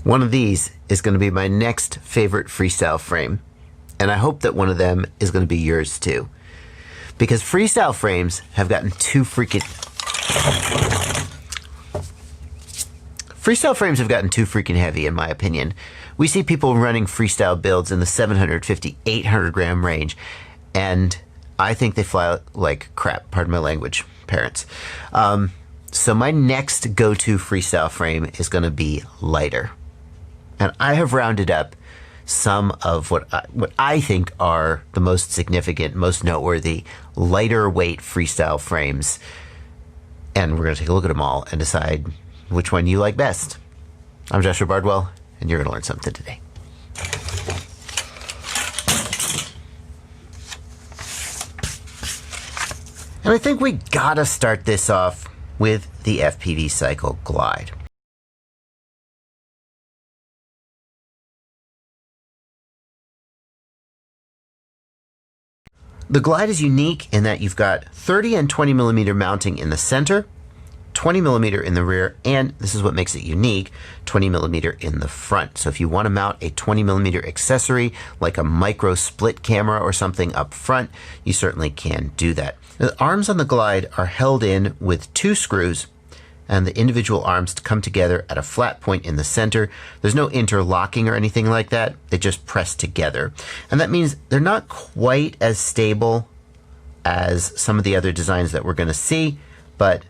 One of these is going to be my next favorite freestyle frame, and I hope that one of them is going to be yours too. Because freestyle frames have gotten too freaking heavy, in my opinion. We see people running freestyle builds in the 750, 800 gram range, and I think they fly like crap, pardon my language, parents. So my next go-to freestyle frame is going to be lighter. And I have rounded up some of what I think are the most significant, most noteworthy, lighter weight freestyle frames. And we're going to take a look at them all and decide which one you like best. I'm Joshua Bardwell, and you're going to learn something today. And I think we gotta start this off with the FPVCycle Glide. The Glide is unique in that you've got 30 and 20 millimeter mounting in the center, 20 millimeter in the rear, and this is what makes it unique, 20 millimeter in the front. So if you want to mount a 20 millimeter accessory like a micro split camera or something up front, you certainly can do that. The arms on the Glide are held in with 2 screws, and the individual arms come together at a flat point in the center. There's no interlocking or anything like that. They just press together. And that means they're not quite as stable as some of the other designs that we're going to see, but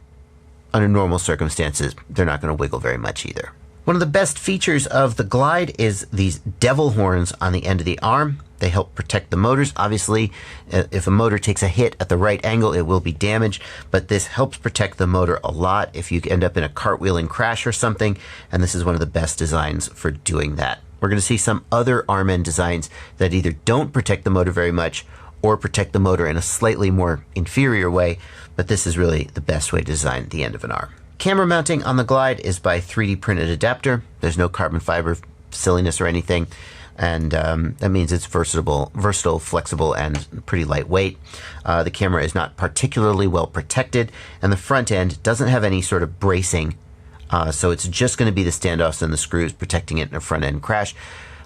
under normal circumstances, they're not going to wiggle very much either. One of the best features of the Glide is these devil horns on the end of the arm. They help protect the motors. Obviously, if a motor takes a hit at the right angle, it will be damaged, but this helps protect the motor a lot if you end up in a cartwheeling crash or something, and this is one of the best designs for doing that. We're going to see some other arm end designs that either don't protect the motor very much or protect the motor in a slightly more inferior way, but this is really the best way to design the end of an arm. Camera mounting on the Glide is by 3D printed adapter. There's no carbon fiber silliness or anything, and that means it's versatile, flexible, and pretty lightweight. The camera is not particularly well protected, and the front end doesn't have any sort of bracing, so it's just going to be the standoffs and the screws protecting it in a front end crash.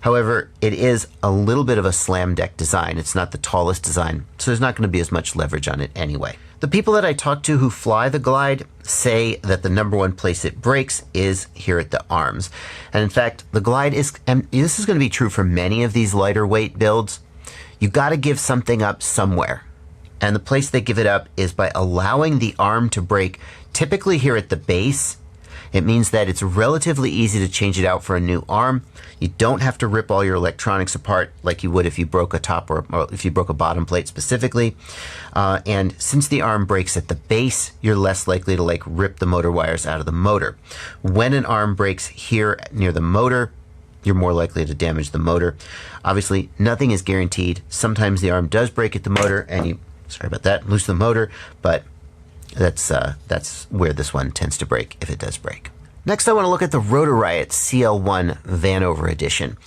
However, it is a little bit of a slam deck design. It's not the tallest design, so there's not going to be as much leverage on it anyway. The people that I talk to who fly the Glide say that the #1 place it breaks is here at the arms. And in fact, the Glide is, and this is going to be true for many of these lighter weight builds, you got to give something up somewhere. And the place they give it up is by allowing the arm to break, typically here at the base. It means that it's relatively easy to change it out for a new arm. You don't have to rip all your electronics apart like you would if you broke a top or if you broke a bottom plate specifically. And since the arm breaks at the base, you're less likely to rip the motor wires out of the motor. When an arm breaks here near the motor, you're more likely to damage the motor. Obviously, nothing is guaranteed. Sometimes the arm does break at the motor and you, sorry about that, lose the motor, but that's where this one tends to break if it does break. Next, I want to look at the Rotor Riot CL1 Vanover edition.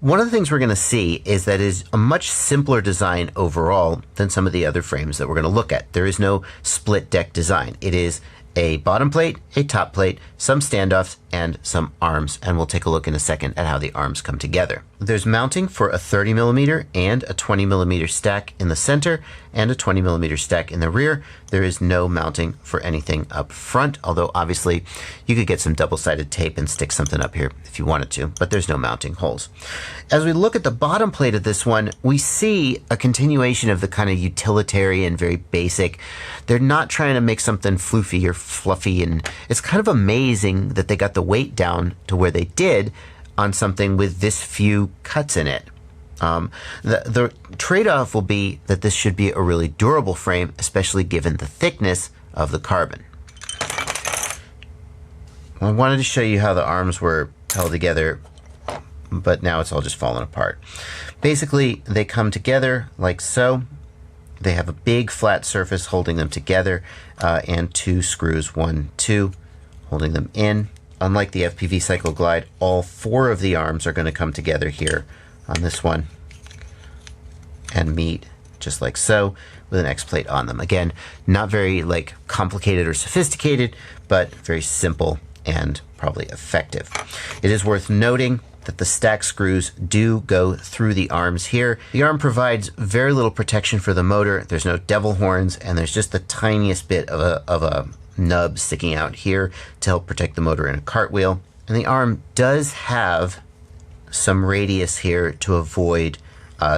One of the things we're going to see is that it is a much simpler design overall than some of the other frames that we're going to look at. There is no split deck design. It is a bottom plate, a top plate, some standoffs, and some arms, and we'll take a look in a second at how the arms come together. There's mounting for a 30 millimeter and a 20 millimeter stack in the center and a 20 millimeter stack in the rear. There is no mounting for anything up front, although obviously you could get some double-sided tape and stick something up here if you wanted to, but there's no mounting holes. As we look at the bottom plate of this one, we see a continuation of the kind of utilitarian, very basic. They're not trying to make something floofy or fluffy, and it's kind of amazing that they got the weight down to where they did on something with this few cuts in it. The trade-off will be that this should be a really durable frame, especially given the thickness of the carbon. I wanted to show you how the arms were held together, but now it's all just falling apart. Basically, they come together like so. They have a big flat surface holding them together, and 2 screws, 1, 2, holding them in. Unlike the FPVCycle Glide, all 4 of the arms are going to come together here on this one and meet just like so, with an X plate on them. Again, not very like complicated or sophisticated, but very simple and probably effective. It is worth noting that the stack screws do go through the arms here. The arm provides very little protection for the motor. There's no devil horns, and there's just the tiniest bit of a nub sticking out here to help protect the motor in a cartwheel. And the arm does have some radius here to avoid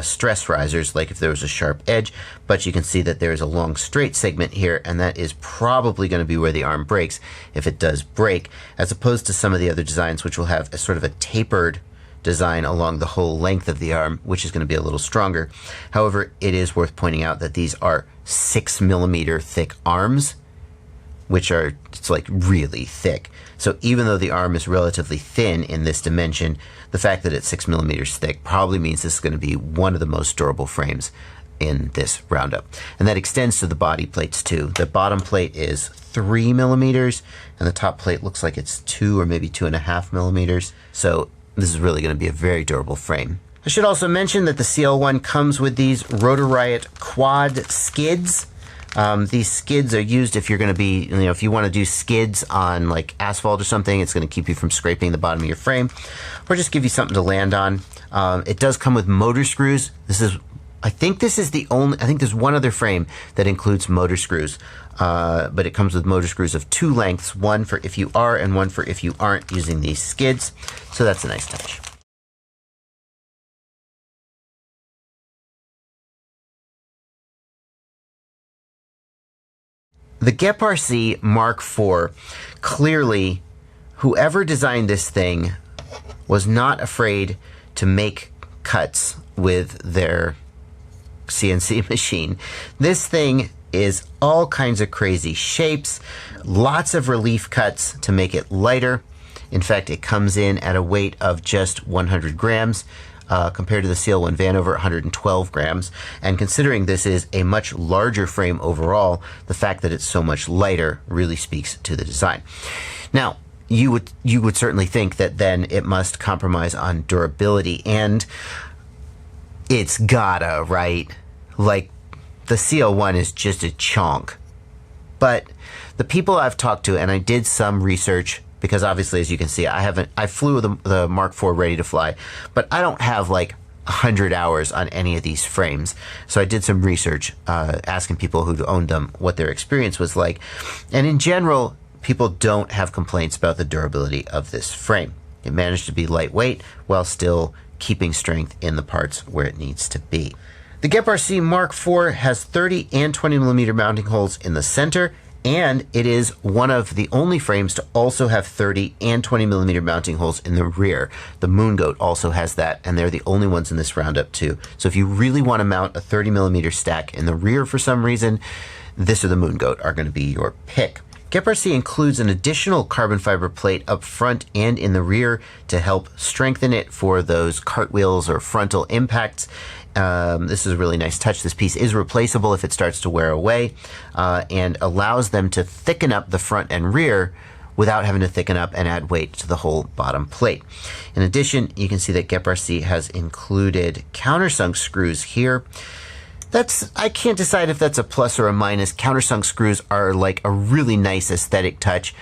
stress risers, like if there was a sharp edge, but you can see that there's a long straight segment here, and that is probably going to be where the arm breaks if it does break, as opposed to some of the other designs which will have a sort of a tapered design along the whole length of the arm, which is going to be a little stronger. However, it is worth pointing out that these are 6 millimeter thick arms, which are like really thick. So even though the arm is relatively thin in this dimension, the fact that it's 6 millimeters thick probably means this is going to be one of the most durable frames in this roundup. And that extends to the body plates too. The bottom plate is 3 millimeters, and the top plate looks like it's 2 or maybe 2.5 millimeters. So this is really going to be a very durable frame. I should also mention that the CL1 comes with these Rotor Riot quad skids. These skids are used if you're going to be, if you want to do skids on like asphalt or something. It's going to keep you from scraping the bottom of your frame, or just give you something to land on. It does come with motor screws. I think there's one other frame that includes motor screws, but it comes with motor screws of 2 lengths, one for if you are and one for if you aren't using these skids. So that's a nice touch. The GEPRC Mark IV, clearly, whoever designed this thing was not afraid to make cuts with their CNC machine. This thing is all kinds of crazy shapes, lots of relief cuts to make it lighter. In fact, it comes in at a weight of just 100 grams. Compared to the CL1 Vanover, 112 grams. And considering this is a much larger frame overall, the fact that it's so much lighter really speaks to the design. Now, you would certainly think that then it must compromise on durability, and it's gotta, right? Like, the CL1 is just a chunk. But the people I've talked to, and I did some research, because obviously, as you can see, I flew the Mark IV ready to fly, but I don't have like 100 hours on any of these frames. So I did some research, asking people who'd owned them what their experience was like. And in general, people don't have complaints about the durability of this frame. It managed to be lightweight while still keeping strength in the parts where it needs to be. The GEPRC Mark IV has 30 and 20 millimeter mounting holes in the center, and it is one of the only frames to also have 30 and 20 millimeter mounting holes in the rear. The Moongoat also has that, and they're the only ones in this roundup too. So if you really want to mount a 30 millimeter stack in the rear for some reason, this or the Moongoat are going to be your pick. GEPRC includes an additional carbon fiber plate up front and in the rear to help strengthen it for those cartwheels or frontal impacts. This is a really nice touch. This piece is replaceable if it starts to wear away, and allows them to thicken up the front and rear without having to thicken up and add weight to the whole bottom plate. In addition, you can see that GEPRC has included countersunk screws here. I can't decide if that's a plus or a minus. Countersunk screws are like a really nice aesthetic touch,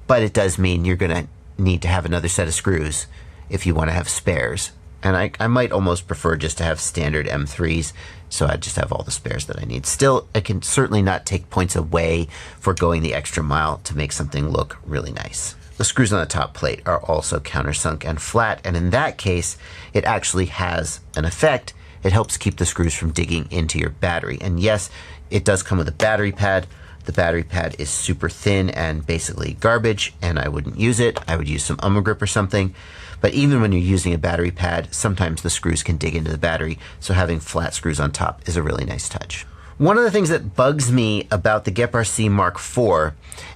but it does mean you're going to need to have another set of screws if you want to have spares. And I might almost prefer just to have standard M3s, so I just have all the spares that I need. Still, it can certainly not take points away for going the extra mile to make something look really nice. The screws on the top plate are also countersunk and flat, and in that case, it actually has an effect. It helps keep the screws from digging into your battery. And yes, it does come with a battery pad. The battery pad is super thin and basically garbage, and I wouldn't use it. I would use some Ummagawd or something. But even when you're using a battery pad, sometimes the screws can dig into the battery, so having flat screws on top is a really nice touch. One of the things that bugs me about the GEPRC Mark IV,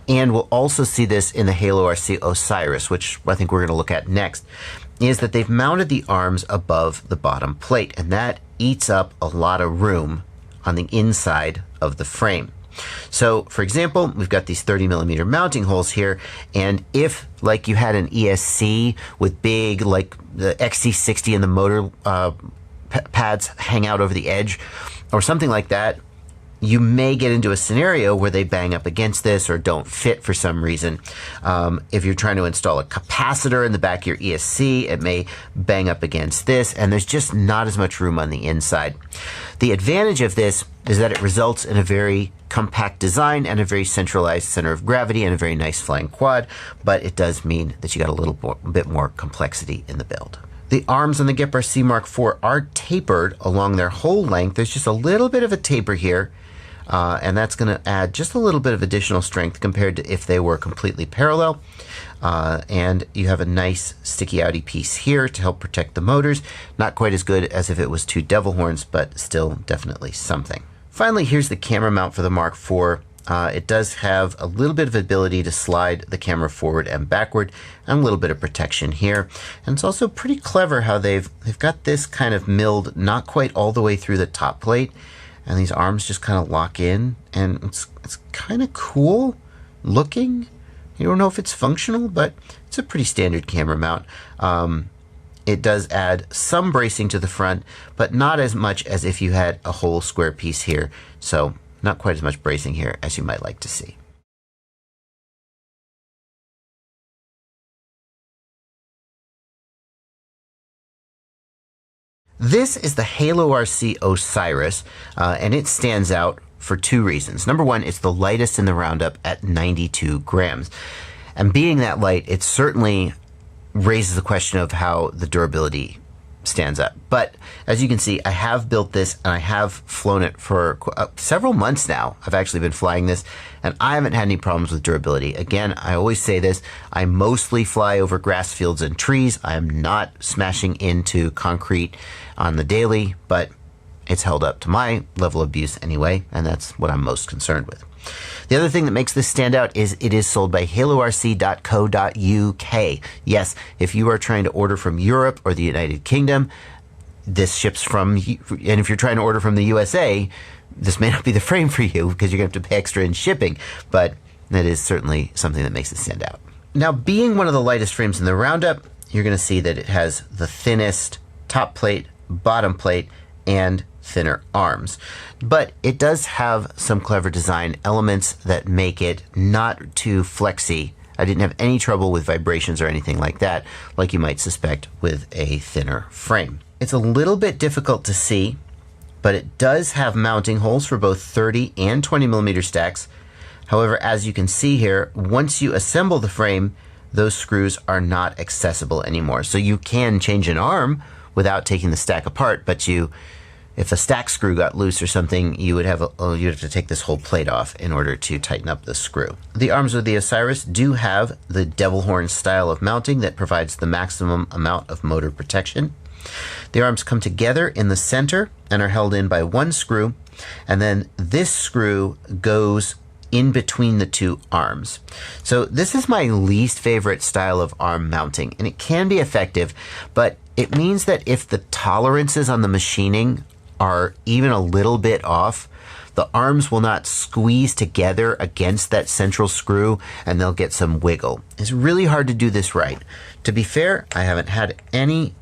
and we'll also see this in the HaloRC Osiris, which I think we're going to look at next, is that they've mounted the arms above the bottom plate, and that eats up a lot of room on the inside of the frame. So, for example, we've got these 30 millimeter mounting holes here, and if, like, you had an ESC with big, like the XC60 and the motor pads hang out over the edge, or something like that, you may get into a scenario where they bang up against this or don't fit for some reason. If you're trying to install a capacitor in the back of your ESC, it may bang up against this, and there's just not as much room on the inside. The advantage of this is that it results in a very compact design and a very centralized center of gravity and a very nice flying quad, but it does mean that you got a little bit more complexity in the build. The arms on the GEPRC Mark IV are tapered along their whole length. There's just a little bit of a taper here, and that's going to add just a little bit of additional strength compared to if they were completely parallel. And you have a nice sticky outy piece here to help protect the motors. Not quite as good as if it was two devil horns, but still definitely something. Finally, here's the camera mount for the Mark IV. It does have a little bit of ability to slide the camera forward and backward, and a little bit of protection here. And it's also pretty clever how they've got this kind of milled not quite all the way through the top plate, and these arms just kind of lock in, and it's kind of cool looking. You don't know if it's functional, but it's a pretty standard camera mount. It does add some bracing to the front, but not as much as if you had a whole square piece here. So not quite as much bracing here as you might like to see. This is the HaloRC Osiris, and it stands out for two reasons. Number one, it's the lightest in the roundup at 92 grams. And being that light, it certainly raises the question of how the durability stands up. But as you can see, I have built this and I have flown it for several months now. I've actually been flying this and I haven't had any problems with durability. Again, I always say this, I mostly fly over grass fields and trees. I am not smashing into concrete on the daily, but it's held up to my level of abuse anyway, and that's what I'm most concerned with. The other thing that makes this stand out is it is sold by halorc.co.uk. Yes, if you are trying to order from Europe or the United Kingdom, this ships from, and if you're trying to order from the USA, this may not be the frame for you because you're going to have to pay extra in shipping, but that is certainly something that makes it stand out. Now, being one of the lightest frames in the roundup, you're going to see that it has the thinnest top plate, bottom plate, and thinner arms. But it does have some clever design elements that make it not too flexy. I didn't have any trouble with vibrations or anything like that, like you might suspect with a thinner frame. It's a little bit difficult to see, but it does have mounting holes for both 30 and 20 millimeter stacks. However, as you can see here, once you assemble the frame, those screws are not accessible anymore. So you can change an arm without taking the stack apart, but if a stack screw got loose or something, you'd have to take this whole plate off in order to tighten up the screw. The arms of the Osiris do have the devil horn style of mounting that provides the maximum amount of motor protection. The arms come together in the center and are held in by one screw, and then this screw goes in between the two arms. So this is my least favorite style of arm mounting, and it can be effective, but it means that if the tolerances on the machining are even a little bit off, the arms will not squeeze together against that central screw and they'll get some wiggle. It's really hard to do this right. To be fair, I haven't had any,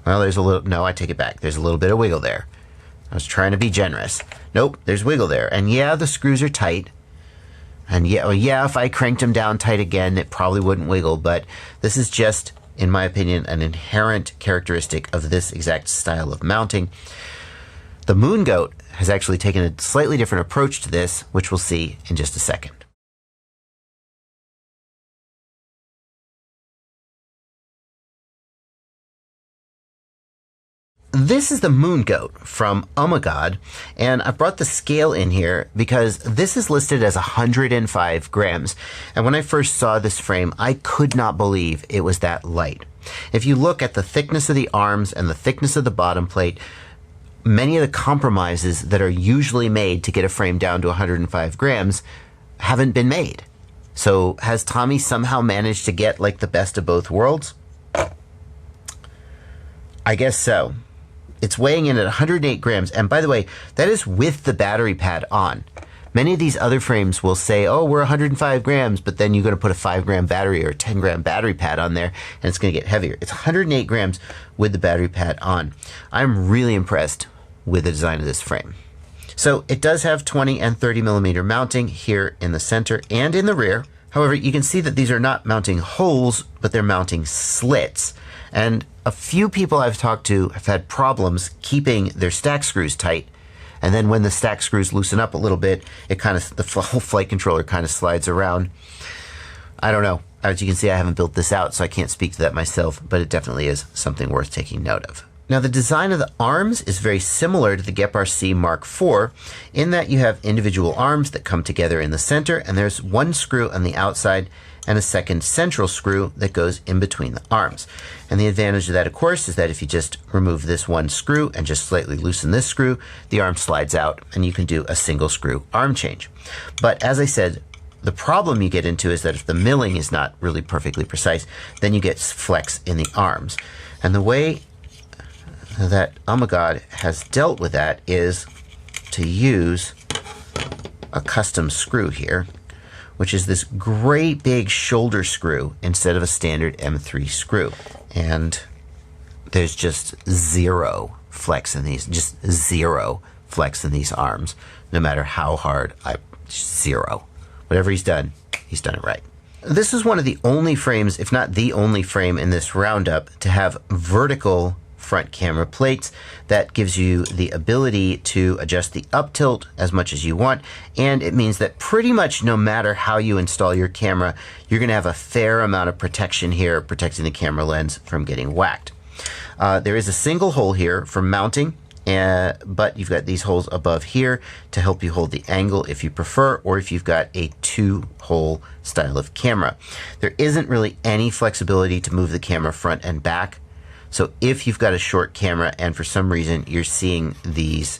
well, there's a little, no, I take it back. There's a little bit of wiggle there. I was trying to be generous. Nope, there's wiggle there. And yeah, the screws are tight. And yeah, if I cranked them down tight again, it probably wouldn't wiggle, but this is just, in my opinion, an inherent characteristic of this exact style of mounting. The Moongoat has actually taken a slightly different approach to this, which we'll see in just a second. This is the Moongoat from Ummagawd, and I brought the scale in here because this is listed as 105 grams. And when I first saw this frame, I could not believe it was that light. If you look at the thickness of the arms and the thickness of the bottom plate, many of the compromises that are usually made to get a frame down to 105 grams haven't been made. So has Tommy somehow managed to get like the best of both worlds? I guess so. It's weighing in at 108 grams, and by the way, that is with the battery pad on. Many of these other frames will say, oh, we're 105 grams, but then you're going to put a 5-gram battery or a 10-gram battery pad on there, and it's going to get heavier. It's 108 grams with the battery pad on. I'm really impressed with the design of this frame. So it does have 20 and 30 millimeter mounting here in the center and in the rear. However, you can see that these are not mounting holes, but they're mounting slits. And a few people I've talked to have had problems keeping their stack screws tight. And then when the stack screws loosen up a little bit, the whole flight controller kind of slides around. I don't know. As you can see, I haven't built this out, so I can't speak to that myself, but it definitely is something worth taking note of. Now, the design of the arms is very similar to the GEPRC Mark IV in that you have individual arms that come together in the center, and there's one screw on the outside and a second central screw that goes in between the arms. And the advantage of that, of course, is that if you just remove this one screw and just slightly loosen this screw, the arm slides out and you can do a single screw arm change. But as I said, the problem you get into is that if the milling is not really perfectly precise, then you get flex in the arms. And the way that Ummagawd has dealt with that is to use a custom screw here, which is this great big shoulder screw instead of a standard M3 screw. And there's just zero flex in these, just zero flex in these arms, no matter how hard zero. Whatever he's done it right. This is one of the only frames, if not the only frame in this roundup, to have vertical front camera plates that gives you the ability to adjust the up tilt as much as you want, and it means that pretty much no matter how you install your camera, you're going to have a fair amount of protection here, protecting the camera lens from getting whacked. There is a single hole here for mounting, but you've got these holes above here to help you hold the angle if you prefer, or if you've got a two-hole style of camera. There isn't really any flexibility to move the camera front and back. So if you've got a short camera and for some reason you're seeing these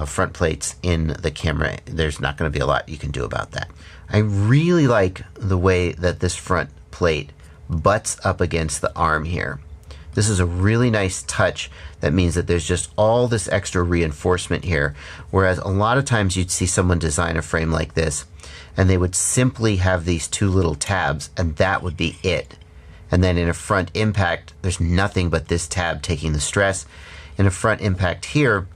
front plates in the camera, there's not going to be a lot you can do about that. I really like the way that this front plate butts up against the arm here. This is a really nice touch that means that there's just all this extra reinforcement here, whereas a lot of times you'd see someone design a frame like this and they would simply have these two little tabs and that would be it. And then in a front impact, there's nothing but this tab taking the stress. In a front impact here,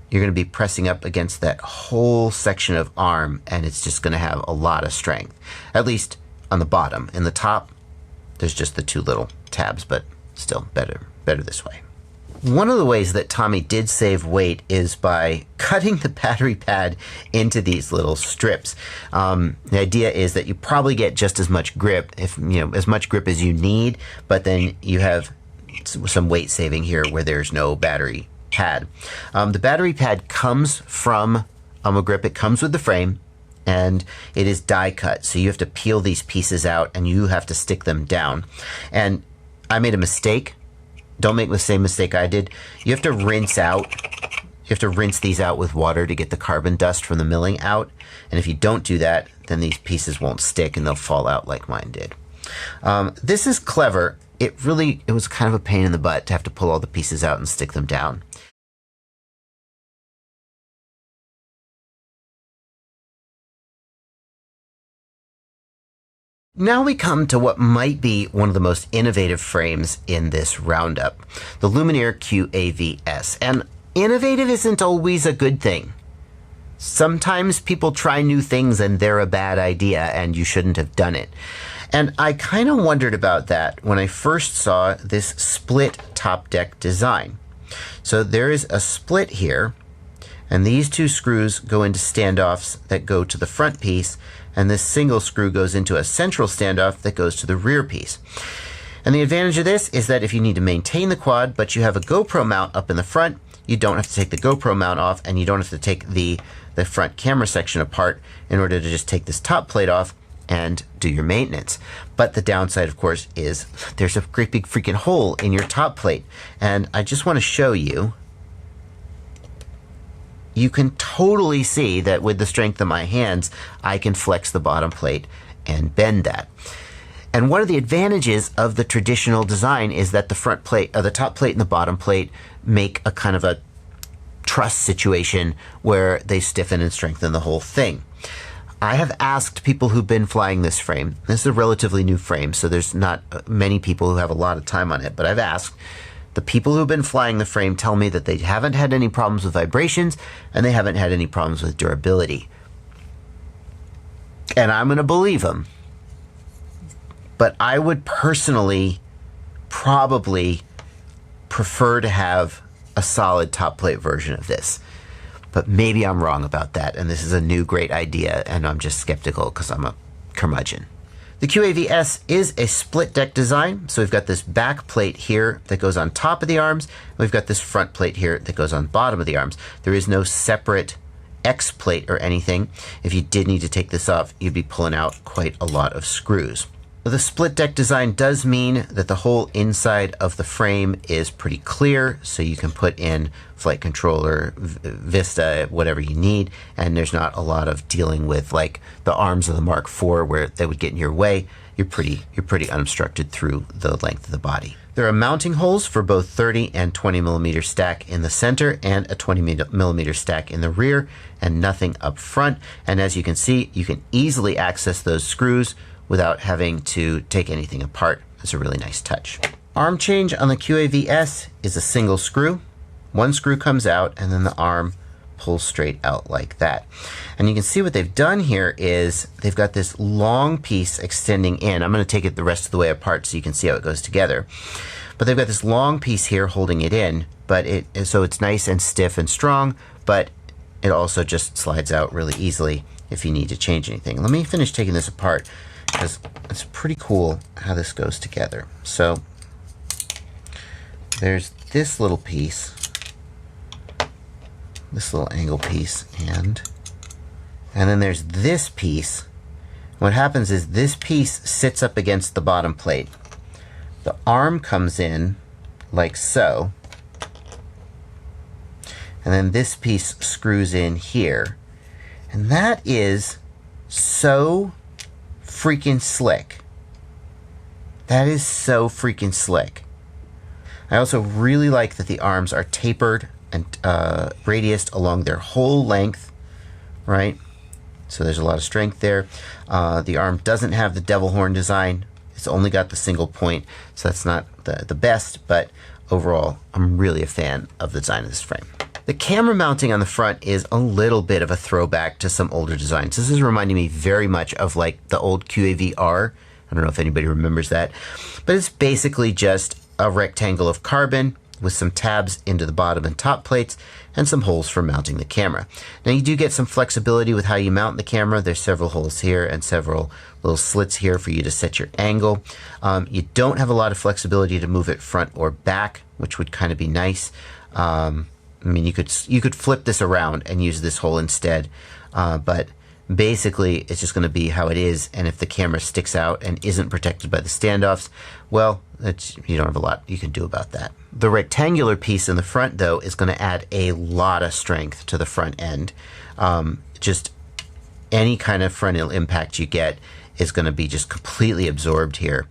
you're going to be pressing up against that whole section of arm, and it's just going to have a lot of strength, at least on the bottom. In the top, there's just the two little tabs, but still better this way. One of the ways that Tommy did save weight is by cutting the battery pad into these little strips. The idea is that you probably get just as much grip, as much grip as you need, but then you have some weight saving here where there's no battery pad. The battery pad comes from Ummagawd. It comes with the frame, and it is die cut, so you have to peel these pieces out and you have to stick them down. And I made a mistake. Don't make the same mistake I did. You have to rinse these out with water to get the carbon dust from the milling out. And if you don't do that, then these pieces won't stick and they'll fall out like mine did. This is clever. It was kind of a pain in the butt to have to pull all the pieces out and stick them down. Now we come to what might be one of the most innovative frames in this roundup, the Lumenier QAV-S. And innovative isn't always a good thing. Sometimes people try new things and they're a bad idea and you shouldn't have done it. And I kind of wondered about that when I first saw this split top deck design. So there is a split here, and these two screws go into standoffs that go to the front piece, and this single screw goes into a central standoff that goes to the rear piece. And the advantage of this is that if you need to maintain the quad, but you have a GoPro mount up in the front, you don't have to take the GoPro mount off, and you don't have to take the front camera section apart in order to just take this top plate off and do your maintenance. But the downside, of course, is there's a great big freaking hole in your top plate. And I just want to show you. You can totally see that with the strength of my hands, I can flex the bottom plate and bend that. And one of the advantages of the traditional design is that the front plate, the top plate and the bottom plate make a kind of a truss situation where they stiffen and strengthen the whole thing. I have asked people who've been flying this frame. This is a relatively new frame, so there's not many people who have a lot of time on it, but I've asked, The people who've been flying the frame tell me that they haven't had any problems with vibrations and they haven't had any problems with durability. And I'm going to believe them. But I would personally probably prefer to have a solid top plate version of this. But maybe I'm wrong about that, and this is a new great idea, and I'm just skeptical because I'm a curmudgeon. The QAV-S is a split deck design, so we've got this back plate here that goes on top of the arms, and we've got this front plate here that goes on bottom of the arms. There is no separate X plate or anything. If you did need to take this off, you'd be pulling out quite a lot of screws. The split deck design does mean that the whole inside of the frame is pretty clear, so you can put in flight controller, Vista, whatever you need, and there's not a lot of dealing with like the arms of the Mark IV where they would get in your way. You're pretty unobstructed through the length of the body. There are mounting holes for both 30 and 20 millimeter stack in the center and a 20 millimeter stack in the rear, and nothing up front. And as you can see, you can easily access those screws without having to take anything apart. It's a really nice touch. Arm change on the QAV-S is a single screw. One screw comes out and then the arm pulls straight out like that. And you can see what they've done here is they've got this long piece extending in. I'm going to take it the rest of the way apart so you can see how it goes together. But they've got this long piece here holding it in, but so it's nice and stiff and strong, but it also just slides out really easily if you need to change anything. Let me finish taking this apart, because it's pretty cool how this goes together. So there's this little piece, this little angle piece, and then there's this piece. What happens is this piece sits up against the bottom plate. The arm comes in like so, and then this piece screws in here. And that is so freaking slick. That is so freaking slick. I also really like that the arms are tapered and radiused along their whole length, right? So there's a lot of strength there. The arm doesn't have the devil horn design. It's only got the single point, so that's not the best, but overall, I'm really a fan of the design of this frame. The camera mounting on the front is a little bit of a throwback to some older designs. This is reminding me very much of like the old QAV-R. I don't know if anybody remembers that, but it's basically just a rectangle of carbon with some tabs into the bottom and top plates and some holes for mounting the camera. Now you do get some flexibility with how you mount the camera. There's several holes here and several little slits here for you to set your angle. You don't have a lot of flexibility to move it front or back, which would kind of be nice. I mean, you could flip this around and use this hole instead, but basically it's just going to be how it is, and if the camera sticks out and isn't protected by the standoffs, well, you don't have a lot you can do about that. The rectangular piece in the front, though, is going to add a lot of strength to the front end. Just any kind of frontal impact you get is going to be just completely absorbed here.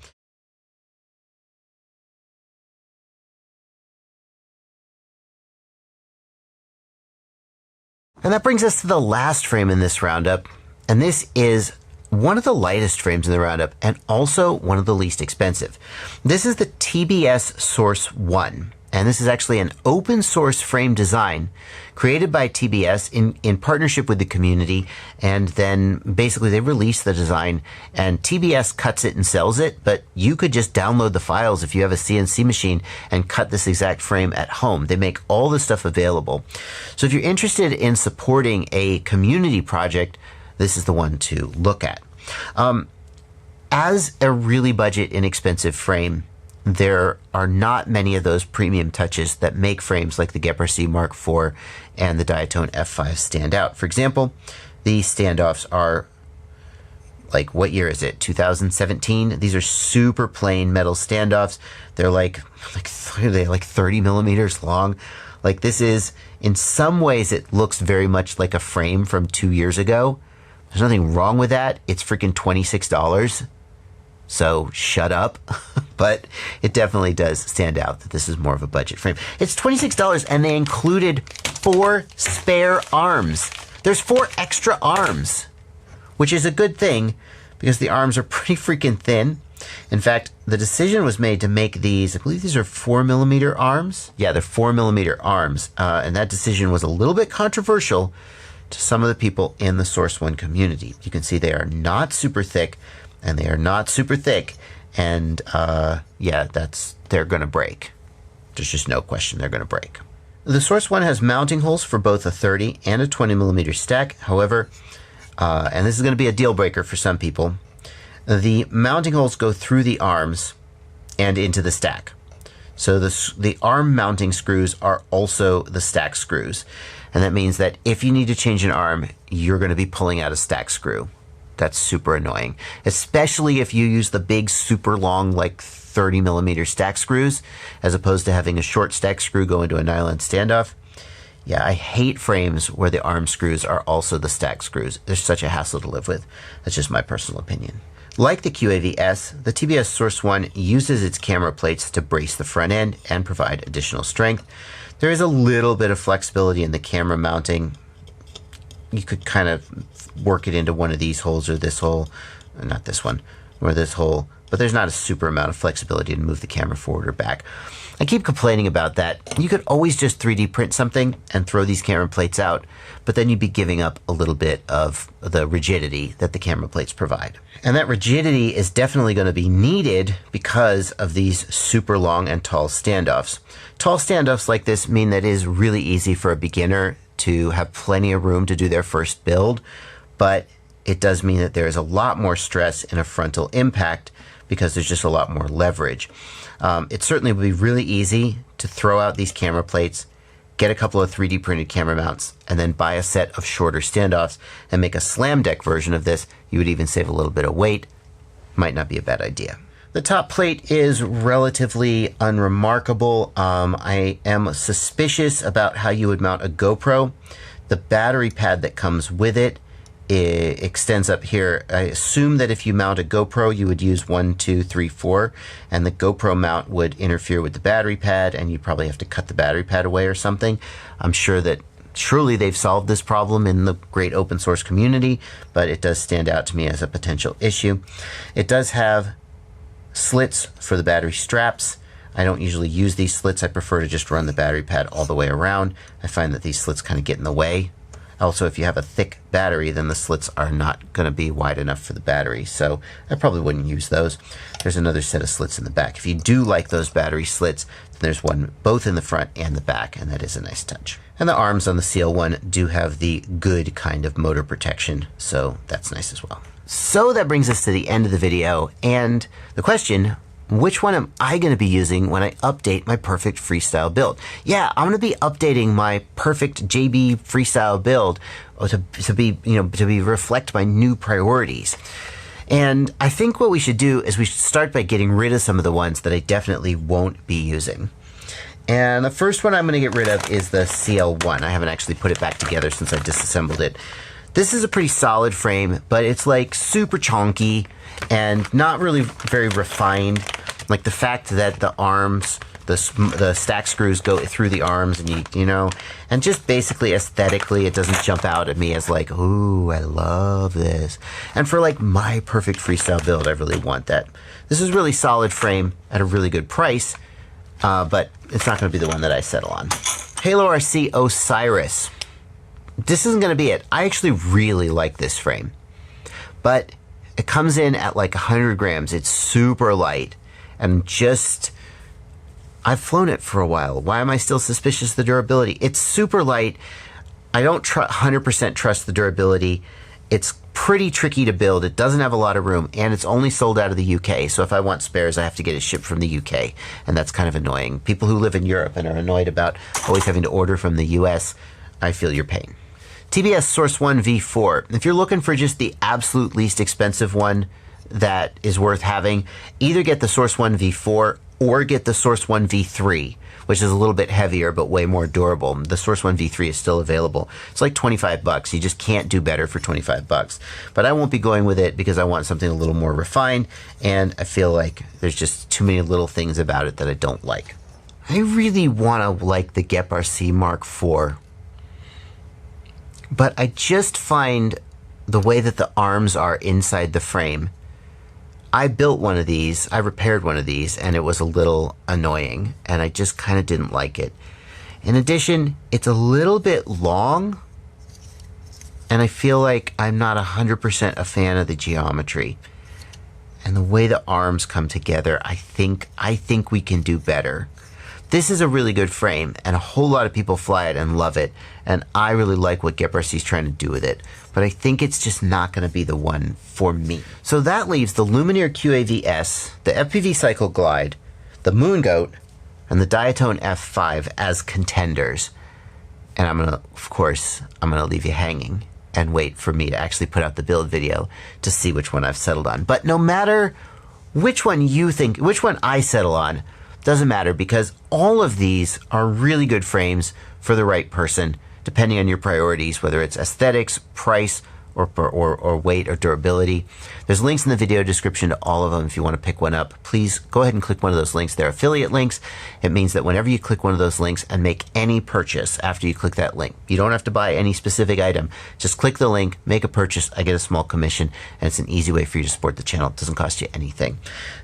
And that brings us to the last frame in this roundup, and this is one of the lightest frames in the roundup and also one of the least expensive. This is the TBS Source One, and this is actually an open source frame design created by TBS in partnership with the community, and then basically they release the design and TBS cuts it and sells it, but you could just download the files if you have a CNC machine and cut this exact frame at home. They make all this stuff available. So if you're interested in supporting a community project, this is the one to look at. As a really budget inexpensive frame, there are not many of those premium touches that make frames like the GEPRC Mark IV and the Diatone F5 stand out. For example, the standoffs are like, what year is it? 2017. These are super plain metal standoffs. They're like 30 millimeters long. Like, this is, in some ways, it looks very much like a frame from 2 years ago. There's nothing wrong with that. It's freaking $26. So shut up. But it definitely does stand out that this is more of a budget frame. It's $26 and they included 4 spare arms. There's 4 extra arms, which is a good thing because the arms are pretty freaking thin. In fact, the decision was made to make these, I believe these are 4mm arms. Yeah, they're 4mm arms. And that decision was a little bit controversial to some of the people in the Source One community. You can see they are not super thick, and they are not super thick. And yeah, they're going to break. There's just no question they're going to break. The Source One has mounting holes for both a 30 and a 20mm stack. However, and this is going to be a deal breaker for some people, the mounting holes go through the arms and into the stack. So the arm mounting screws are also the stack screws. And that means that if you need to change an arm, you're going to be pulling out a stack screw. That's super annoying, especially if you use the big, super long, like 30mm stack screws, as opposed to having a short stack screw go into a nylon standoff. Yeah, I hate frames where the arm screws are also the stack screws. They're such a hassle to live with. That's just my personal opinion. Like the QAV-S, the TBS Source One uses its camera plates to brace the front end and provide additional strength. There is a little bit of flexibility in the camera mounting. You could kind of work it into one of these holes or this hole, not this one, or this hole, but there's not a super amount of flexibility to move the camera forward or back. I keep complaining about that. You could always just 3D print something and throw these camera plates out, but then you'd be giving up a little bit of the rigidity that the camera plates provide. And that rigidity is definitely going to be needed because of these super long and tall standoffs. Tall standoffs like this mean that it is really easy for a beginner to have plenty of room to do their first build, but it does mean that there is a lot more stress in a frontal impact because there's just a lot more leverage. It certainly would be really easy to throw out these camera plates, get a couple of 3D printed camera mounts, and then buy a set of shorter standoffs and make a slam deck version of this. You would even save a little bit of weight. Might not be a bad idea. The top plate is relatively unremarkable. I am suspicious about how you would mount a GoPro. The battery pad that comes with it extends up here. I assume that if you mount a GoPro, you would use 1, 2, 3, 4, and the GoPro mount would interfere with the battery pad, and you'd probably have to cut the battery pad away or something. I'm sure that surely they've solved this problem in the great open source community, but it does stand out to me as a potential issue. It does have slits for the battery straps. I don't usually use these slits. I prefer to just run the battery pad all the way around. I find that these slits kind of get in the way. Also, if you have a thick battery, then the slits are not going to be wide enough for the battery, so I probably wouldn't use those. There's another set of slits in the back. If you do like those battery slits, then there's one both in the front and the back, and that is a nice touch. And the arms on the CL1 do have the good kind of motor protection, so that's nice as well. So that brings us to the end of the video, and the question, which one am I going to be using when I update my perfect freestyle build? Yeah, I'm going to be updating my perfect JB freestyle build to reflect my new priorities. And I think what we should do is we should start by getting rid of some of the ones that I definitely won't be using. And the first one I'm going to get rid of is the CL1. I haven't actually put it back together since I disassembled it. This is a pretty solid frame, but it's like super chonky and not really very refined. Like the fact that the arms, the stack screws go through the arms, and and just basically aesthetically, it doesn't jump out at me as like, ooh, I love this. And for like my perfect freestyle build, I really want that. This is a really solid frame at a really good price, but it's not going to be the one that I settle on. HaloRC Osiris. This isn't going to be it. I actually really like this frame, but it comes in at like 100 grams. It's super light. And I've flown it for a while. Why am I still suspicious of the durability? It's super light. I don't 100% trust the durability. It's pretty tricky to build. It doesn't have a lot of room, and it's only sold out of the UK. So if I want spares, I have to get it shipped from the UK, and that's kind of annoying. People who live in Europe and are annoyed about always having to order from the US, I feel your pain. TBS Source One V4. If you're looking for just the absolute least expensive one that is worth having, either get the Source One V4 or get the Source One V3, which is a little bit heavier but way more durable. The Source One V3 is still available. It's like 25 bucks. You just can't do better for 25 bucks. But I won't be going with it because I want something a little more refined, and I feel like there's just too many little things about it that I don't like. I really want to like the GEPRC Mark IV, but I just find the way that the arms are inside the frame, I built one of these, I repaired one of these, and it was a little annoying, and I just kind of didn't like it. In addition, it's a little bit long, and I feel like I'm not 100% a fan of the geometry. And the way the arms come together, I think we can do better. This is a really good frame, and a whole lot of people fly it and love it, and I really like what GEPRC is trying to do with it, but I think it's just not going to be the one for me. So that leaves the Lumenier QAV-S, the FPVCycle Glide, the Moongoat, and the Diatone F5 as contenders. And I'm gonna leave you hanging and wait for me to actually put out the build video to see which one I've settled on. But no matter which one I settle on, doesn't matter, because all of these are really good frames for the right person, depending on your priorities, whether it's aesthetics, price, or weight or durability. There's links in the video description to all of them if you want to pick one up. Please go ahead and click one of those links. They're affiliate links. It means that whenever you click one of those links and make any purchase after you click that link, you don't have to buy any specific item. Just click the link, make a purchase, I get a small commission, and it's an easy way for you to support the channel. It doesn't cost you anything.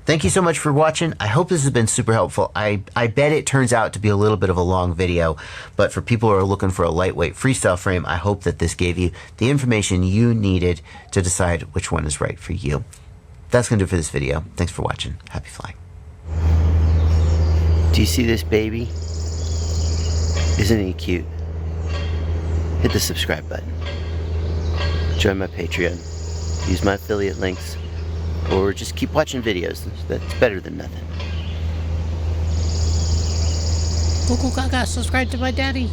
Thank you so much for watching. I hope this has been super helpful. I bet it turns out to be a little bit of a long video, but for people who are looking for a lightweight freestyle frame, I hope that this gave you the information you needed to decide which one is right for you. That's going to do it for this video. Thanks for watching. Happy flying. Do you see this baby? Isn't he cute? Hit the subscribe button. Join my Patreon. Use my affiliate links. Or just keep watching videos. That's better than nothing. Cuckoo Gaga, subscribe to my daddy.